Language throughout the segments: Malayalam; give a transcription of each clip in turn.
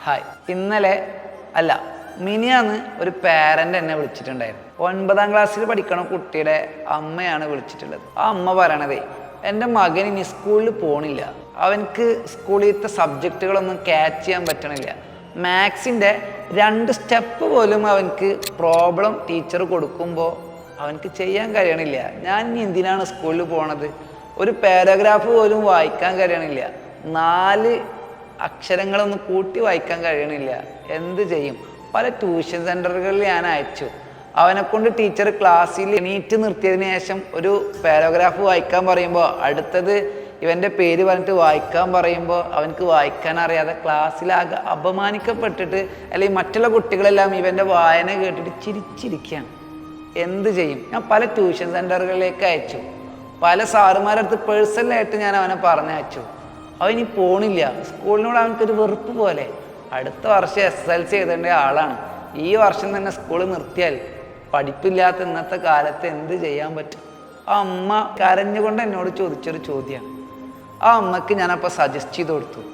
ഹായ്. ഇന്നലെ അല്ല മിനിയാന്ന് ഒരു പാരൻ്റ് എന്നെ വിളിച്ചിട്ടുണ്ടായിരുന്നു. 9ാം ക്ലാസ്സിൽ പഠിക്കണ കുട്ടിയുടെ അമ്മയാണ് വിളിച്ചിട്ടുള്ളത്. ആ അമ്മ പറയണതേ, എൻ്റെ മകൻ ഇനി സ്കൂളിൽ പോണില്ല, അവനക്ക് സ്കൂളിലത്തെ സബ്ജക്റ്റുകളൊന്നും ക്യാച്ച് ചെയ്യാൻ പറ്റണില്ല, മാത്സിൻ്റെ 2 സ്റ്റെപ്പ് പോലും അവനക്ക് പ്രോബ്ലം ടീച്ചർ കൊടുക്കുമ്പോൾ അവനക്ക് ചെയ്യാൻ കഴിയണില്ല. ഞാൻ ഇനി എന്തിനാണ് സ്കൂളിൽ പോണത്, ഒരു പാരഗ്രാഫ് പോലും വായിക്കാൻ കഴിയണില്ല, 4 അക്ഷരങ്ങളൊന്നും കൂട്ടി വായിക്കാൻ കഴിയണില്ല, എന്ത് ചെയ്യും? പല ട്യൂഷൻ സെൻ്ററുകളിൽ ഞാൻ അയച്ചു. അവനെ കൊണ്ട് ടീച്ചർ ക്ലാസ്സിൽ എണീറ്റ് നിർത്തിയതിന് ശേഷം ഒരു പാരഗ്രാഫ് വായിക്കാൻ പറയുമ്പോൾ അടുത്തത് ഇവൻ്റെ പേര് പറഞ്ഞിട്ട് വായിക്കാൻ പറയുമ്പോൾ അവനക്ക് വായിക്കാൻ അറിയാതെ ക്ലാസ്സിലാകെ അപമാനിക്കപ്പെട്ടിട്ട്, അല്ലെങ്കിൽ മറ്റുള്ള കുട്ടികളെല്ലാം ഇവൻ്റെ വായന കേട്ടിട്ട് ചിരിച്ചിരിക്കുകയാണ്. എന്ത് ചെയ്യും? ഞാൻ പല ട്യൂഷൻ സെൻ്ററുകളിലേക്ക് അയച്ചു, പല സാറുമാരടുത്ത് പേഴ്സണലായിട്ട് ഞാൻ അവനെ പറഞ്ഞയച്ചു. അവനി പോണില്ല, സ്കൂളിനോട് അവനക്കൊരു വെറുപ്പ് പോലെ. അടുത്ത വർഷം SSLC എഴുതേണ്ട ആളാണ്, ഈ വർഷം തന്നെ സ്കൂൾ നിർത്തിയാൽ പഠിപ്പില്ലാത്ത ഇന്നത്തെ കാലത്ത് എന്ത് ചെയ്യാൻ പറ്റും? ആ അമ്മ കരഞ്ഞുകൊണ്ട് എന്നോട് ചോദിച്ചൊരു ചോദ്യമാണ്. ആ അമ്മക്ക് ഞാനപ്പോൾ സജസ്റ്റ് ചെയ്ത് കൊടുത്തു,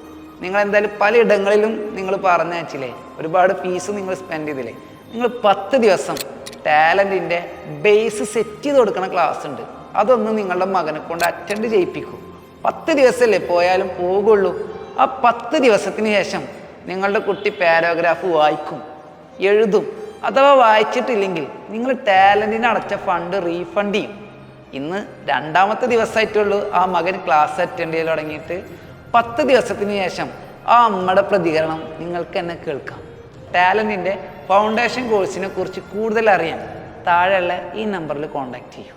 നിങ്ങൾ എന്തായാലും പലയിടങ്ങളിലും നിങ്ങൾ പറഞ്ഞയച്ചില്ലേ, ഒരുപാട് ഫീസ് നിങ്ങൾ സ്പെൻഡ് ചെയ്തില്ലേ, നിങ്ങൾ 10 ദിവസം ടാലൻറ്റിൻ്റെ ബേസ് സെറ്റ് ചെയ്ത് കൊടുക്കണ ക്ലാസ് ഉണ്ട്, അതൊന്ന് നിങ്ങളുടെ മകനെ കൊണ്ട് അറ്റൻഡ് ചെയ്യിപ്പിക്കൂ. 10 ദിവസമല്ലേ പോയാലും പോകുള്ളൂ. ആ 10 ദിവസത്തിന് ശേഷം നിങ്ങളുടെ കുട്ടി പാരഗ്രാഫ് വായിക്കും, എഴുതും. അഥവാ വായിച്ചിട്ടില്ലെങ്കിൽ നിങ്ങൾ ടാലൻറ്റിന് അടച്ച ഫണ്ട് റീഫണ്ട് ചെയ്യും. ഇന്ന് 2ാമത്തെ ദിവസമായിട്ടുള്ളൂ ആ മകൻ ക്ലാസ് അറ്റൻഡ് ചെയ്ത് തുടങ്ങിയിട്ട്. 10 ദിവസത്തിന് ശേഷം ആ അമ്മയുടെ പ്രതികരണം നിങ്ങൾക്ക് തന്നെ കേൾക്കാം. ടാലൻറ്റിൻ്റെ ഫൗണ്ടേഷൻ കോഴ്സിനെ കുറിച്ച് കൂടുതൽ അറിയാൻ താഴെയുള്ള ഈ നമ്പറിൽ കോൺടാക്റ്റ് ചെയ്യൂ.